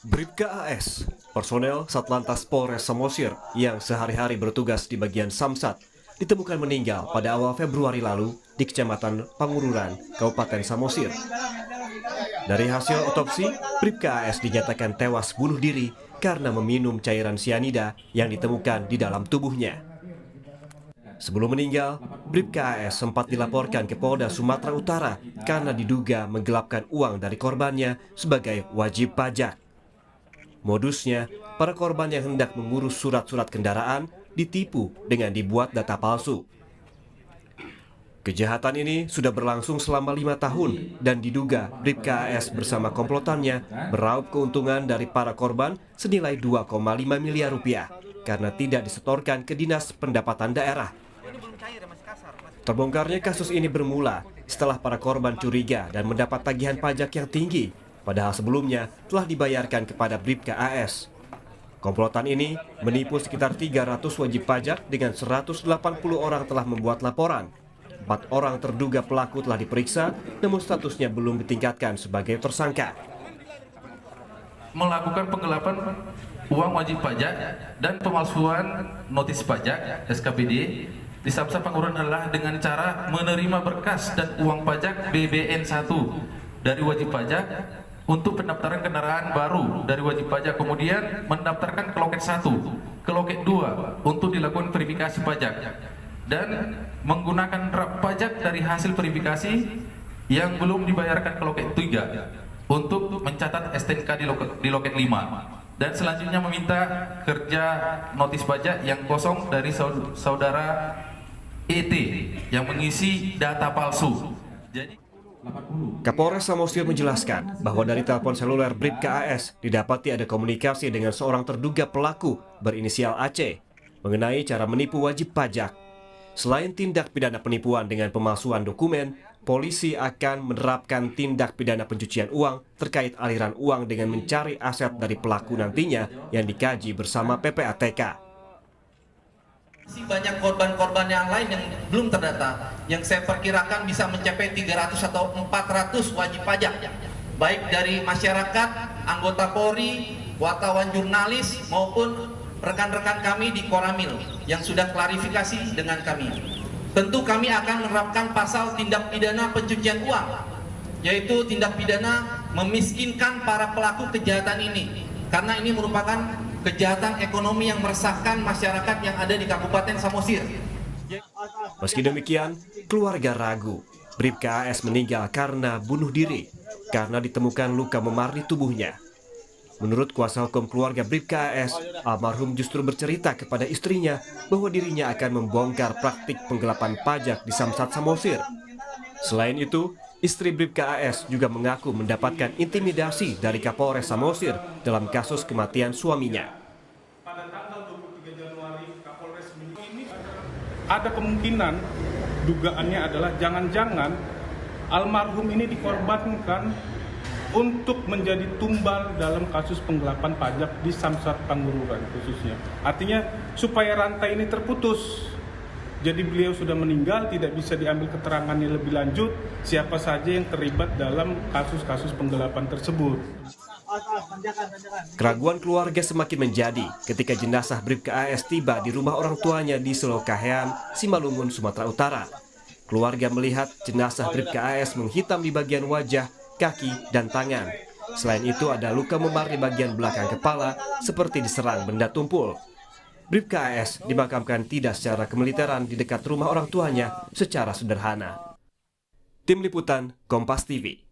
Bribka AS, personel Satlantas Polres Samosir yang sehari-hari bertugas di bagian Samsat, ditemukan meninggal pada awal Februari lalu di Kecamatan Pangururan, Kabupaten Samosir. Dari hasil otopsi, Bribka AS dinyatakan tewas bunuh diri karena meminum cairan sianida yang ditemukan di dalam tubuhnya. Sebelum meninggal, Bribka AS sempat dilaporkan ke Polda Sumatera Utara karena diduga menggelapkan uang dari korbannya sebagai wajib pajak. Modusnya, para korban yang hendak mengurus surat-surat kendaraan ditipu dengan dibuat data palsu. Kejahatan ini sudah berlangsung selama 5 tahun dan diduga Bribka AS bersama komplotannya meraup keuntungan dari para korban senilai 2,5 miliar rupiah karena tidak disetorkan ke Dinas Pendapatan Daerah. Terbongkarnya kasus ini bermula setelah para korban curiga dan mendapat tagihan pajak yang tinggi, padahal sebelumnya telah dibayarkan kepada Bribka AS. Komplotan ini menipu sekitar 300 wajib pajak dengan 180 orang telah membuat laporan. 4 orang terduga pelaku telah diperiksa, namun statusnya belum ditingkatkan sebagai tersangka. Melakukan penggelapan uang wajib pajak dan pemalsuan notis pajak (SKPD) di Samsat Pangururan adalah dengan cara menerima berkas dan uang pajak BBN 1 dari wajib pajak untuk pendaftaran kendaraan baru dari wajib pajak, kemudian mendaftarkan ke loket 1, ke loket 2 untuk dilakukan verifikasi pajak, dan menggunakan draft pajak dari hasil verifikasi yang belum dibayarkan ke loket 3 untuk mencatat STNK di loket 5, dan selanjutnya meminta kerja notis pajak yang kosong dari saudara ET yang mengisi data palsu. Kapolres Samosir menjelaskan bahwa dari telepon seluler Bribka AS didapati ada komunikasi dengan seorang terduga pelaku berinisial AC mengenai cara menipu wajib pajak. Selain tindak pidana penipuan dengan pemalsuan dokumen, polisi akan menerapkan tindak pidana pencucian uang terkait aliran uang dengan mencari aset dari pelaku nantinya yang dikaji bersama PPATK. Banyak korban-korban yang lain yang belum terdata, yang saya perkirakan bisa mencapai 300 atau 400 wajib pajak, baik dari masyarakat, anggota Polri, wartawan jurnalis, maupun rekan-rekan kami di Koramil yang sudah klarifikasi dengan kami. Tentu kami akan menerapkan pasal tindak pidana pencucian uang, yaitu tindak pidana memiskinkan para pelaku kejahatan ini, karena ini merupakan kejahatan ekonomi yang meresahkan masyarakat yang ada di Kabupaten Samosir. Meski demikian, keluarga ragu Bribka AS meninggal karena bunuh diri karena ditemukan luka memar di tubuhnya. Menurut kuasa hukum keluarga Bribka AS, almarhum justru bercerita kepada istrinya bahwa dirinya akan membongkar praktik penggelapan pajak di Samsat Samosir. Selain itu, istri Bribka AS juga mengaku mendapatkan intimidasi dari Kapolres Samosir dalam kasus kematian suaminya. Pada tanggal 23 Januari, Kapolres ini ada kemungkinan dugaannya adalah jangan-jangan almarhum ini dikorbankan untuk menjadi tumbal dalam kasus penggelapan pajak di Samsat Pangururan khususnya. Artinya supaya rantai ini terputus. Jadi beliau sudah meninggal, tidak bisa diambil keterangannya lebih lanjut siapa saja yang terlibat dalam kasus-kasus penggelapan tersebut. Keraguan keluarga semakin menjadi ketika jenazah Bribka AS tiba di rumah orang tuanya di Selokahean, Simalungun, Sumatera Utara. Keluarga melihat jenazah Bribka AS menghitam di bagian wajah, kaki, dan tangan. Selain itu ada luka memar di bagian belakang kepala seperti diserang benda tumpul. Bribka AS dimakamkan tidak secara kemiliteran di dekat rumah orang tuanya secara sederhana. Tim Liputan Kompas TV.